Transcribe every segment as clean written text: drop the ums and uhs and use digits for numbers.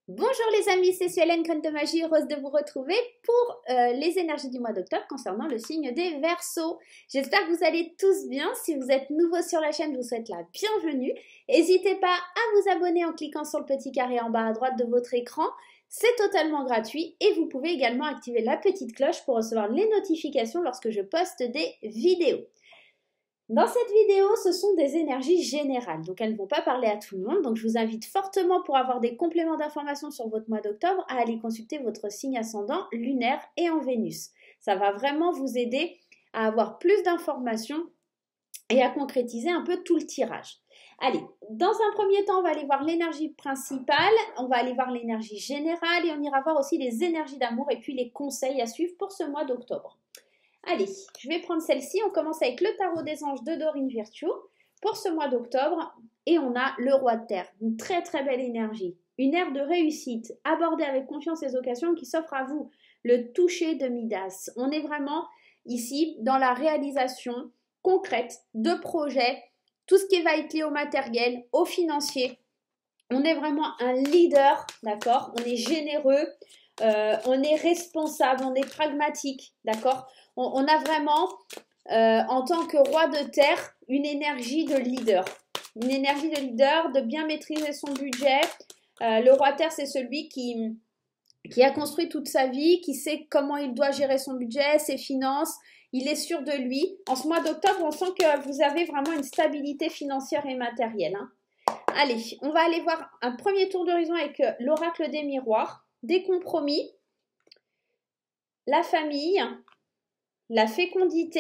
Bonjour les amis, c'est Suelen Crâne de Magie, heureuse de vous retrouver pour les énergies du mois d'octobre concernant le signe des Verseaux. J'espère que vous allez tous bien. Si vous êtes nouveau sur la chaîne, je vous souhaite la bienvenue. N'hésitez pas à vous abonner en cliquant sur le petit carré en bas à droite de votre écran. C'est totalement gratuit et vous pouvez également activer la petite cloche pour recevoir les notifications lorsque je poste des vidéos. Dans cette vidéo, ce sont des énergies générales, donc elles ne vont pas parler à tout le monde, donc je vous invite fortement pour avoir des compléments d'informations sur votre mois d'octobre à aller consulter votre signe ascendant lunaire et en Vénus. Ça va vraiment vous aider à avoir plus d'informations et à concrétiser un peu tout le tirage. Allez, dans un premier temps, on va aller voir l'énergie principale, on va aller voir l'énergie générale et on ira voir aussi les énergies d'amour et puis les conseils à suivre pour ce mois d'octobre. Allez, je vais prendre celle-ci. On commence avec le tarot des anges de Dorine Virtue pour ce mois d'octobre. Et on a le roi de terre. Une très très belle énergie. Une ère de réussite. Abordez avec confiance les occasions qui s'offrent à vous. Le toucher de Midas. On est vraiment ici dans la réalisation concrète de projets. Tout ce qui va être lié au matériel, au financier. On est vraiment un leader, d'accord? On est généreux. On est responsable, on est pragmatique, d'accord? On a vraiment, en tant que roi de terre, une énergie de leader. Une énergie de leader, de bien maîtriser son budget. Le roi de terre, c'est celui qui a construit toute sa vie, qui sait comment il doit gérer son budget, ses finances. Il est sûr de lui. En ce mois d'octobre, on sent que vous avez vraiment une stabilité financière et matérielle. Hein. Allez, on va aller voir un premier tour d'horizon avec l'oracle des miroirs. Des compromis, la famille, la fécondité,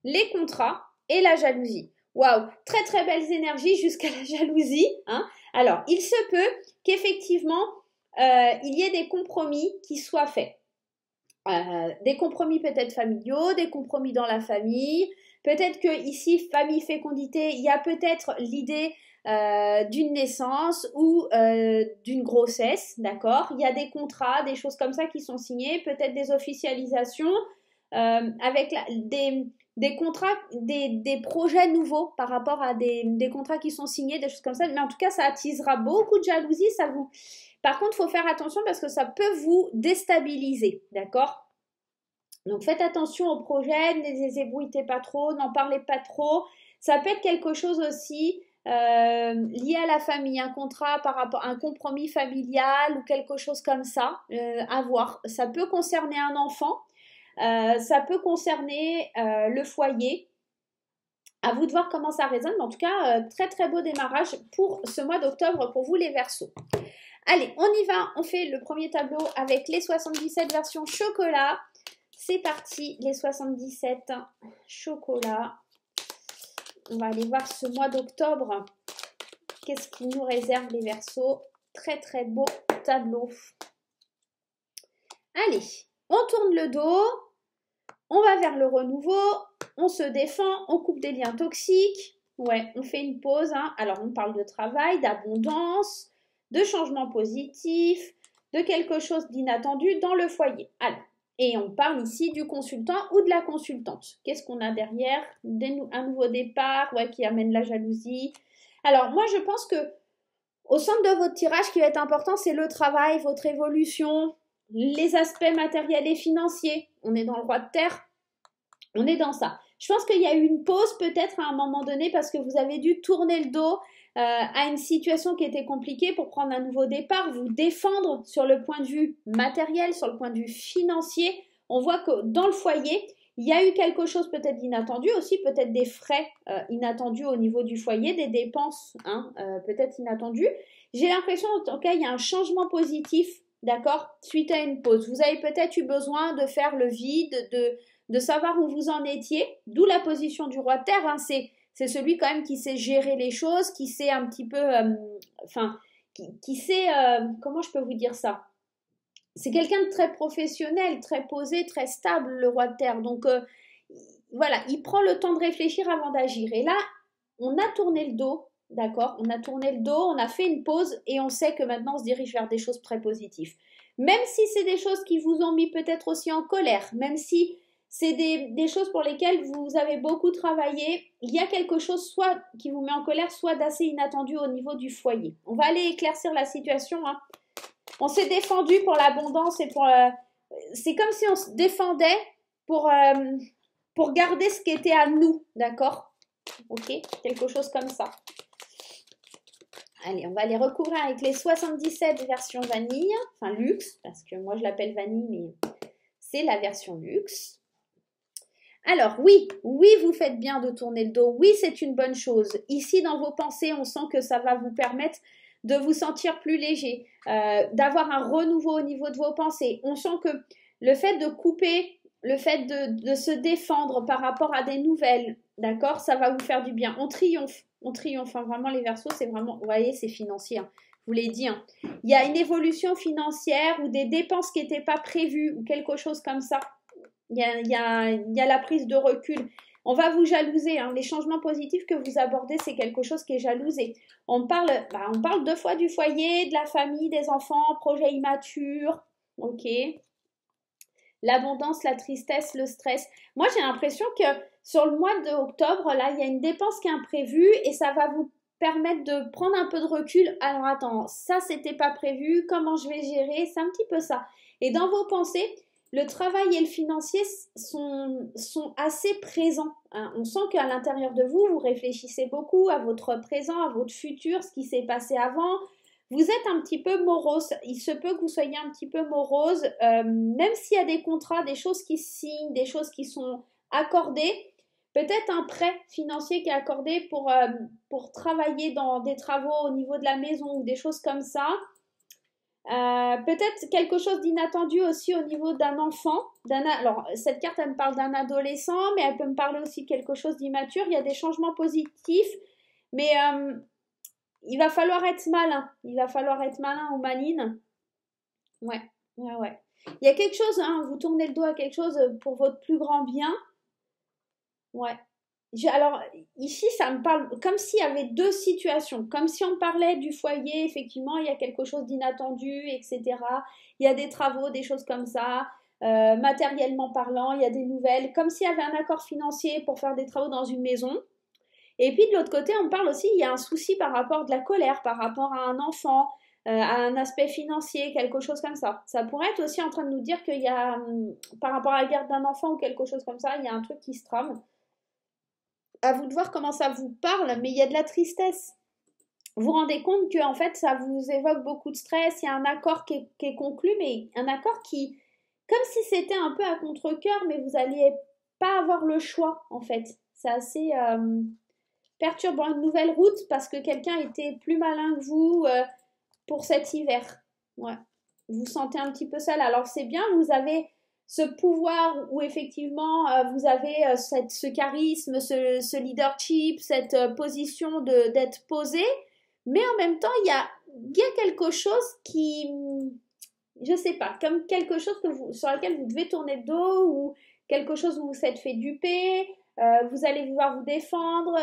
les contrats et la jalousie. Waouh, très très belles énergies jusqu'à la jalousie. Hein. Alors, il se peut qu'effectivement, il y ait des compromis qui soient faits. Des compromis peut-être familiaux, des compromis dans la famille. Peut-être que ici, famille, fécondité, il y a peut-être l'idée d'une naissance ou d'une grossesse, d'accord? Il y a des contrats, des choses comme ça qui sont signés, peut-être des officialisations avec des contrats, des projets nouveaux par rapport à des contrats qui sont signés, des choses comme ça. Mais en tout cas, ça attisera beaucoup de jalousie. Par contre, il faut faire attention parce que ça peut vous déstabiliser, d'accord? Donc faites attention aux projets, ne les ébruitez pas trop, n'en parlez pas trop. Ça peut être quelque chose aussi lié à la famille, un contrat par rapport à un compromis familial ou quelque chose comme ça, à voir. Ça peut concerner un enfant, ça peut concerner le foyer. À vous de voir comment ça résonne, mais en tout cas, très très beau démarrage pour ce mois d'octobre pour vous les Verseaux. Allez, on y va, on fait le premier tableau avec les 77 versions chocolat. C'est parti, les 77 chocolat. On va aller voir ce mois d'octobre. Qu'est-ce qui nous réserve les Verseaux? Très très beau tableau. Allez, on tourne le dos. On va vers le renouveau. On se défend. On coupe des liens toxiques. Ouais, on fait une pause. Hein. Alors, on parle de travail, d'abondance, de changement positif, de quelque chose d'inattendu dans le foyer. Alors, et on parle ici du consultant ou de la consultante. Qu'est-ce qu'on a derrière? Un nouveau départ, ouais, qui amène la jalousie. Alors, moi, je pense que au centre de votre tirage, ce qui va être important, c'est le travail, votre évolution, les aspects matériels et financiers. On est dans le roi de terre. On est dans ça. Je pense qu'il y a eu une pause peut-être à un moment donné parce que vous avez dû tourner le dos à une situation qui était compliquée pour prendre un nouveau départ, vous défendre sur le point de vue matériel, sur le point de vue financier. On voit que dans le foyer, il y a eu quelque chose peut-être d'inattendu aussi, peut-être des frais inattendus au niveau du foyer, des dépenses peut-être inattendues. J'ai l'impression en tout cas il y a un changement positif, d'accord, suite à une pause. Vous avez peut-être eu besoin de faire le vide, de savoir où vous en étiez, d'où la position du roi de terre, hein, c'est celui quand même qui sait gérer les choses, qui sait un petit peu, qui sait, comment je peux vous dire ça? C'est quelqu'un de très professionnel, très posé, très stable, le roi de terre. Donc voilà, il prend le temps de réfléchir avant d'agir. Et là, on a tourné le dos, d'accord? On a tourné le dos, on a fait une pause et on sait que maintenant on se dirige vers des choses très positives. Même si c'est des choses qui vous ont mis peut-être aussi en colère, même si c'est des choses pour lesquelles vous avez beaucoup travaillé. Il y a quelque chose soit qui vous met en colère, soit d'assez inattendu au niveau du foyer. On va aller éclaircir la situation. Hein. On s'est défendu pour l'abondance et pour... c'est comme si on se défendait pour garder ce qui était à nous, d'accord? Ok, quelque chose comme ça. Allez, on va les recouvrir avec les 77 versions vanille, enfin luxe, parce que moi je l'appelle vanille, mais c'est la version luxe. Alors oui, vous faites bien de tourner le dos, oui, c'est une bonne chose. Ici, dans vos pensées, on sent que ça va vous permettre de vous sentir plus léger, d'avoir un renouveau au niveau de vos pensées. On sent que le fait de couper, le fait de se défendre par rapport à des nouvelles, d'accord, ça va vous faire du bien. On triomphe, hein, vraiment les Verseaux, c'est vraiment, vous voyez, c'est financier, hein, je vous l'ai dit. Hein. Il y a une évolution financière ou des dépenses qui n'étaient pas prévues ou quelque chose comme ça. Il y a la prise de recul. On va vous jalouser. Hein. Les changements positifs que vous abordez, c'est quelque chose qui est jalousé. On parle 2 fois du foyer, de la famille, des enfants, projet immature. Ok. L'abondance, la tristesse, le stress. Moi, j'ai l'impression que sur le mois d'octobre, là, il y a une dépense qui est imprévue et ça va vous permettre de prendre un peu de recul. Alors, attends, ça, c'était pas prévu. Comment je vais gérer? C'est un petit peu ça. Et dans vos pensées, le travail et le financier sont assez présents. Hein. On sent qu'à l'intérieur de vous, vous réfléchissez beaucoup à votre présent, à votre futur, ce qui s'est passé avant. Vous êtes un petit peu morose. Il se peut que vous soyez un petit peu morose, même s'il y a des contrats, des choses qui se signent, des choses qui sont accordées. Peut-être un prêt financier qui est accordé pour travailler dans des travaux au niveau de la maison ou des choses comme ça. Peut-être quelque chose d'inattendu aussi au niveau d'un enfant. Alors, cette carte, elle me parle d'un adolescent, mais elle peut me parler aussi de quelque chose d'immature. Il y a des changements positifs, mais il va falloir être malin. Il va falloir être malin ou maline. Ouais. Il y a quelque chose, hein, vous tournez le dos à quelque chose pour votre plus grand bien. Ouais. Alors, ici, ça me parle comme s'il y avait 2 situations. Comme si on parlait du foyer, effectivement, il y a quelque chose d'inattendu, etc. Il y a des travaux, des choses comme ça. Matériellement parlant, il y a des nouvelles. Comme s'il y avait un accord financier pour faire des travaux dans une maison. Et puis, de l'autre côté, on parle aussi, il y a un souci par rapport de la colère, par rapport à un enfant, à un aspect financier, quelque chose comme ça. Ça pourrait être aussi en train de nous dire qu'il y a, par rapport à la garde d'un enfant ou quelque chose comme ça, il y a un truc qui se trame. À vous de voir comment ça vous parle, mais il y a de la tristesse. Vous vous rendez compte que en fait, ça vous évoque beaucoup de stress, il y a un accord qui est conclu, mais un accord qui, comme si c'était un peu à contre-cœur, mais vous n'alliez pas avoir le choix, en fait. C'est assez perturbant. Une nouvelle route parce que quelqu'un était plus malin que vous pour cet hiver. Ouais. Vous vous sentez un petit peu seul. Alors c'est bien, vous avez ce pouvoir où effectivement vous avez ce charisme, ce leadership, cette position d'être posé, mais en même temps il y a quelque chose qui, je sais pas, comme quelque chose sur lequel vous devez tourner le dos ou quelque chose où vous vous êtes fait duper. Vous allez devoir vous défendre,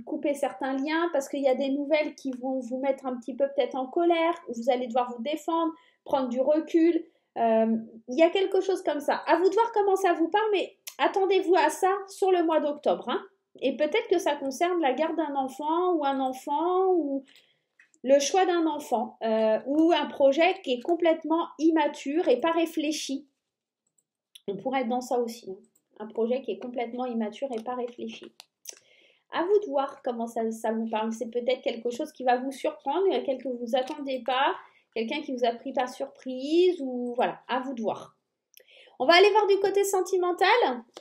couper certains liens parce qu'il y a des nouvelles qui vont vous mettre un petit peu peut-être en colère. Vous allez devoir vous défendre, prendre du recul. Il y a quelque chose comme ça. À vous de voir comment ça vous parle, mais attendez-vous à ça sur le mois d'octobre. Hein. Et peut-être que ça concerne la garde d'un enfant ou le choix d'un enfant ou un projet qui est complètement immature et pas réfléchi. On pourrait être dans ça aussi. Hein. Un projet qui est complètement immature et pas réfléchi. À vous de voir comment ça vous parle. C'est peut-être quelque chose qui va vous surprendre, quelque que vous ne vous attendez pas, quelqu'un qui vous a pris par surprise, ou voilà, à vous de voir. On va aller voir du côté sentimental.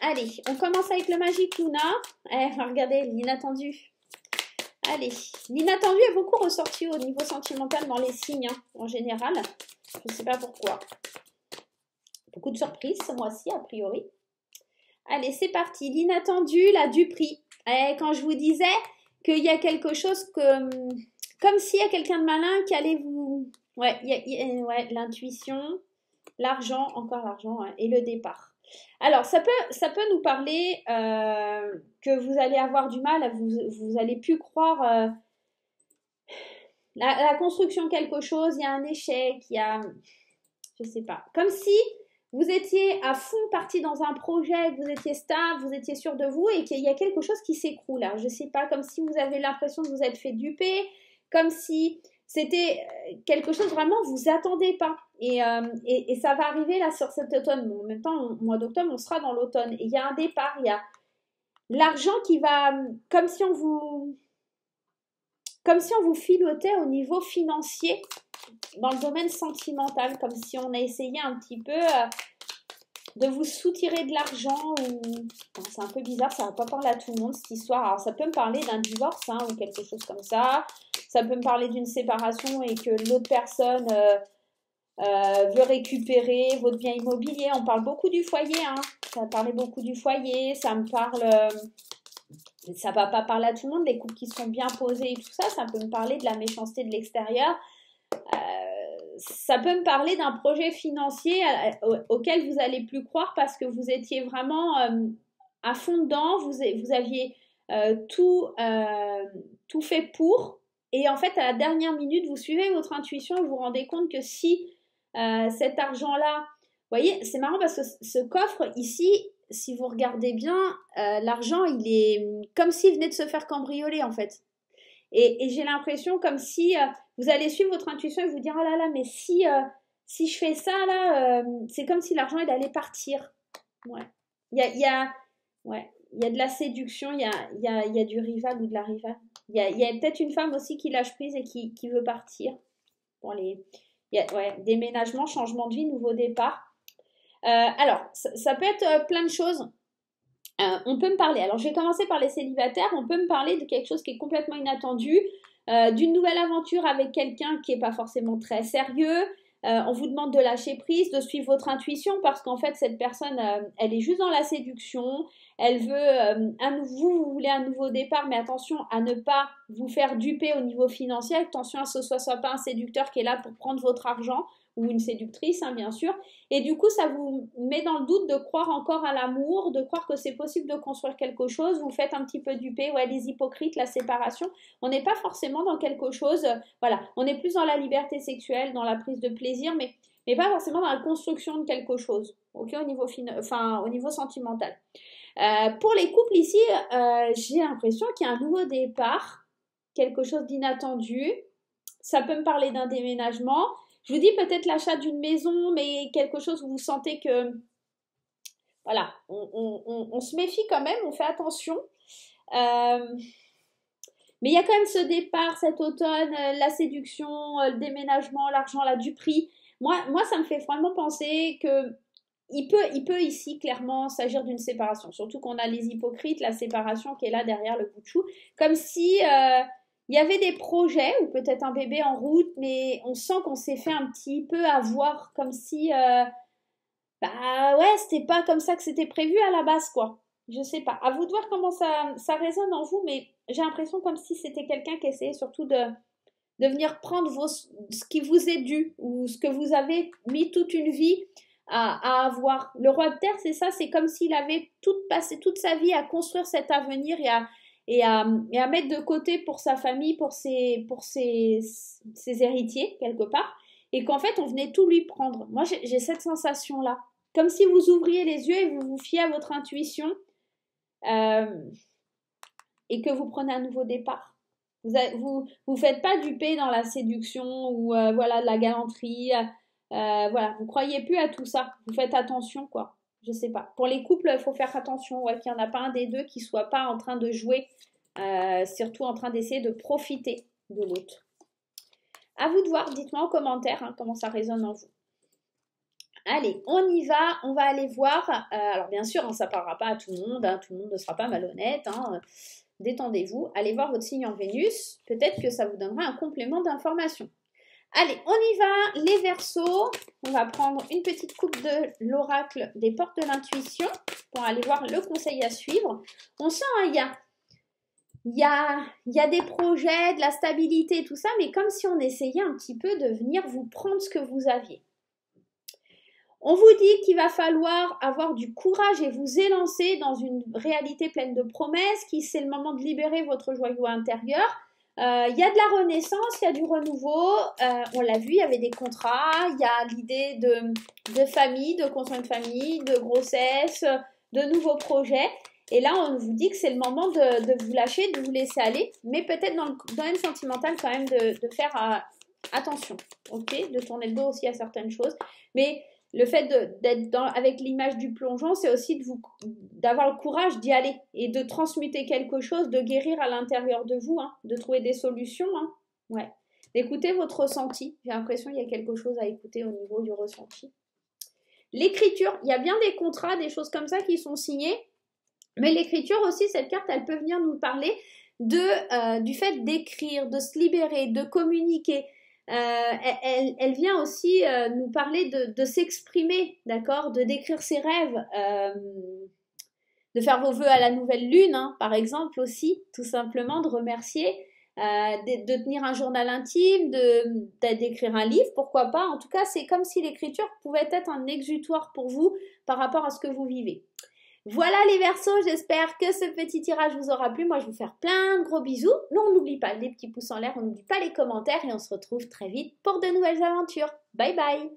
Allez, on commence avec le Magic Luna. Regardez, l'inattendu. Allez, l'inattendu est beaucoup ressorti au niveau sentimental dans les signes, hein, en général. Je ne sais pas pourquoi. Beaucoup de surprises ce mois-ci, a priori. Allez, c'est parti. L'inattendu, la du prix. Quand je vous disais qu'il y a quelque chose comme s'il y a quelqu'un de malin qui allait vous... Ouais, l'intuition, l'argent, encore l'argent, ouais, et le départ. Alors, ça peut nous parler que vous allez avoir du mal, vous allez plus croire la construction de quelque chose, il y a un échec, il y a... Je sais pas. Comme si vous étiez à fond parti dans un projet, que vous étiez stable, vous étiez sûr de vous et qu'il y a quelque chose qui s'écroule. Je ne sais pas, comme si vous avez l'impression de vous être fait duper, comme si c'était quelque chose vraiment, vous vous attendez pas. Et ça va arriver là sur cet automne. Bon, en même temps, au mois d'octobre, on sera dans l'automne. Et il y a un départ, il y a l'argent qui va, comme si on vous filotait au niveau financier, dans le domaine sentimental, comme si on a essayé un petit peu de vous soutirer de l'argent. C'est un peu bizarre, ça ne va pas parler à tout le monde cette histoire. Alors ça peut me parler d'un divorce ou quelque chose comme ça. Ça peut me parler d'une séparation et que l'autre personne veut récupérer votre bien immobilier. On parle beaucoup du foyer, ça va parler beaucoup du foyer, ça me parle... ça va pas parler à tout le monde, les couples qui sont bien posés et tout ça, ça peut me parler de la méchanceté de l'extérieur. Ça peut me parler d'un projet financier auquel vous n'allez plus croire parce que vous étiez vraiment à fond dedans, vous aviez tout fait pour, et en fait à la dernière minute vous suivez votre intuition et vous vous rendez compte que si cet argent-là, vous voyez, c'est marrant parce que ce coffre ici, si vous regardez bien, l'argent il est comme s'il venait de se faire cambrioler en fait. Et j'ai l'impression comme si vous allez suivre votre intuition et vous dire, oh là là, mais si je fais ça, là, c'est comme si l'argent il allait partir. Ouais. Il y a de la séduction, il y a du rival ou de la rivale. Il y a peut-être une femme aussi qui lâche prise et qui veut partir. Bon, déménagement, changement de vie, nouveau départ. Alors, ça peut être plein de choses. On peut me parler, alors je vais commencer par les célibataires, on peut me parler de quelque chose qui est complètement inattendu, d'une nouvelle aventure avec quelqu'un qui n'est pas forcément très sérieux. On vous demande de lâcher prise, de suivre votre intuition parce qu'en fait cette personne, elle est juste dans la séduction, elle veut vous voulez un nouveau départ, mais attention à ne pas vous faire duper au niveau financier, attention à ce soit pas un séducteur qui est là pour prendre votre argent, ou une séductrice, bien sûr, et du coup ça vous met dans le doute de croire encore à l'amour, de croire que c'est possible de construire quelque chose, vous faites un petit peu duper, les hypocrites, la séparation, on n'est pas forcément dans quelque chose, voilà, on est plus dans la liberté sexuelle, dans la prise de plaisir, mais pas forcément dans la construction de quelque chose, ok, au niveau sentimental. Pour les couples ici, j'ai l'impression qu'il y a un nouveau départ, quelque chose d'inattendu, ça peut me parler d'un déménagement. Je vous dis peut-être l'achat d'une maison, mais quelque chose où vous sentez que, voilà, on se méfie quand même, on fait attention. Mais il y a quand même ce départ cet automne, la séduction, le déménagement, l'argent, là, du prix. Moi, ça me fait vraiment penser que il peut ici clairement s'agir d'une séparation. Surtout qu'on a les hypocrites, la séparation qui est là derrière le bout de chou. Comme si... il y avait des projets ou peut-être un bébé en route, mais on sent qu'on s'est fait un petit peu avoir comme si, c'était pas comme ça que c'était prévu à la base, quoi. Je sais pas. À vous de voir comment ça résonne en vous, mais j'ai l'impression comme si c'était quelqu'un qui essayait surtout de venir prendre ce qui vous est dû ou ce que vous avez mis toute une vie à avoir. Le roi de terre, c'est ça, c'est comme s'il avait passé toute sa vie à construire cet avenir et à mettre de côté pour sa famille, pour ses héritiers, quelque part, et qu'en fait, on venait tout lui prendre. Moi, j'ai cette sensation-là. Comme si vous ouvriez les yeux et vous vous fiez à votre intuition et que vous prenez un nouveau départ. Vous faites pas duper dans la séduction ou de la galanterie. Vous croyez plus à tout ça. Vous faites attention, quoi. Je sais pas. Pour les couples, il faut faire attention qu'il n'y en a pas un des deux qui soit pas en train de jouer, surtout en train d'essayer de profiter de l'autre. À vous de voir, dites-moi en commentaire comment ça résonne en vous. Allez, on y va, on va aller voir. Alors bien sûr, ça ne parlera pas à tout le monde, tout le monde ne sera pas malhonnête. Détendez-vous, allez voir votre signe en Vénus. Peut-être que ça vous donnera un complément d'information. Allez, on y va, les Verseaux. On va prendre une petite coupe de l'oracle des portes de l'intuition pour aller voir le conseil à suivre. On sent, il y a des projets, de la stabilité, tout ça, mais comme si on essayait un petit peu de venir vous prendre ce que vous aviez. On vous dit qu'il va falloir avoir du courage et vous élancer dans une réalité pleine de promesses, c'est le moment de libérer votre joyau intérieur. Il y a de la renaissance, il y a du renouveau, on l'a vu, il y avait des contrats, il y a l'idée de famille, de construire une famille, de grossesse, de nouveaux projets. Et là, on vous dit que c'est le moment de vous lâcher, de vous laisser aller, mais peut-être dans le domaine sentimental quand même de faire attention, ok, de tourner le dos aussi à certaines choses. Mais le fait d'être avec l'image du plongeon, c'est aussi d'avoir le courage d'y aller et de transmuter quelque chose, de guérir à l'intérieur de vous, hein, de trouver des solutions. Hein. Ouais. D'écouter votre ressenti. J'ai l'impression qu'il y a quelque chose à écouter au niveau du ressenti. L'écriture, il y a bien des contrats, des choses comme ça qui sont signés. Mais l'écriture aussi, cette carte, elle peut venir nous parler du fait d'écrire, de se libérer, de communiquer. Elle vient aussi nous parler de s'exprimer, d'accord, de décrire ses rêves, de faire vos vœux à la nouvelle lune, hein, par exemple aussi, tout simplement, de remercier, de tenir un journal intime, d'écrire un livre, pourquoi pas. En tout cas, c'est comme si l'écriture pouvait être un exutoire pour vous par rapport à ce que vous vivez. Voilà les Verseaux, j'espère que ce petit tirage vous aura plu. Moi, je vais vous faire plein de gros bisous. Non, on n'oublie pas les petits pouces en l'air, on n'oublie pas les commentaires et on se retrouve très vite pour de nouvelles aventures. Bye bye!